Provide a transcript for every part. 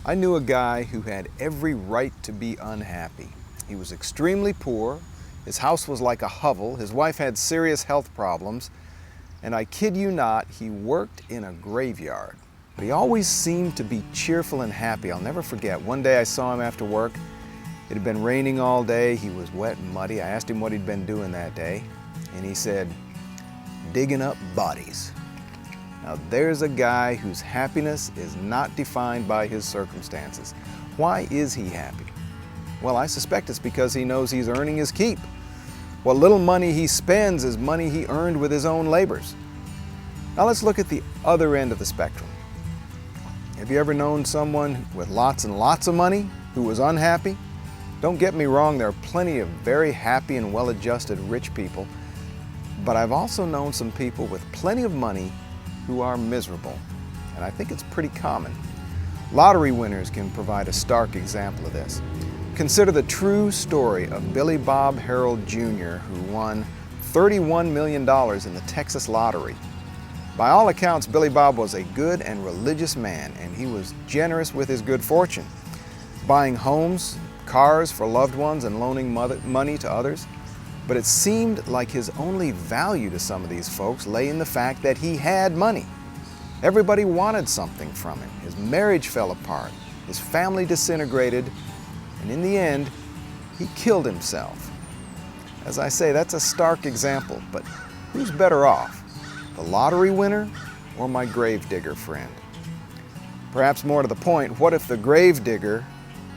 I knew a guy who had every right to be unhappy. He was extremely poor, his house was like a hovel, his wife had serious health problems, and I kid you not, he worked in a graveyard. But he always seemed to be cheerful and happy. I'll never forget, one day I saw him after work. It had been raining all day, he was wet and muddy. I asked him what he'd been doing that day, and he said, digging up bodies. Now there's a guy whose happiness is not defined by his circumstances. Why is he happy? Well, I suspect it's because he knows he's earning his keep. What little money he spends is money he earned with his own labors. Now let's look at the other end of the spectrum. Have you ever known someone with lots and lots of money who was unhappy? Don't get me wrong, there are plenty of very happy and well-adjusted rich people, but I've also known some people with plenty of money who are miserable, and I think it's pretty common. Lottery winners can provide a stark example of this. Consider the true story of Billie Bob Harrill Jr., who won $31 million in the Texas lottery. By all accounts, Billie Bob was a good and religious man, and he was generous with his good fortune, buying homes, cars for loved ones, and loaning money to others. But it seemed like his only value to some of these folks lay in the fact that he had money. Everybody wanted something from him. His marriage fell apart, his family disintegrated, and in the end, he killed himself. As I say, that's a stark example, but who's better off? The lottery winner or my gravedigger friend? Perhaps more to the point, what if the gravedigger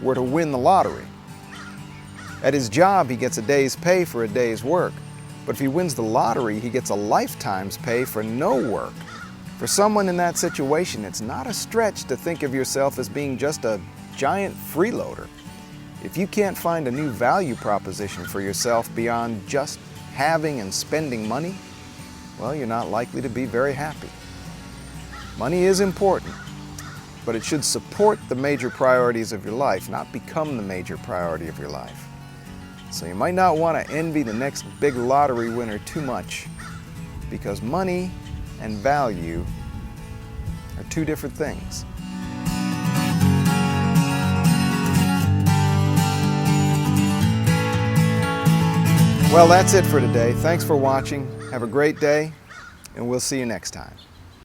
were to win the lottery? At his job, he gets a day's pay for a day's work. But if he wins the lottery, he gets a lifetime's pay for no work. For someone in that situation, it's not a stretch to think of yourself as being just a giant freeloader. If you can't find a new value proposition for yourself beyond just having and spending money, well, you're not likely to be very happy. Money is important, but it should support the major priorities of your life, not become the major priority of your life. So you might not want to envy the next big lottery winner too much, because money and value are two different things. Well, that's it for today. Thanks for watching. Have a great day, and we'll see you next time.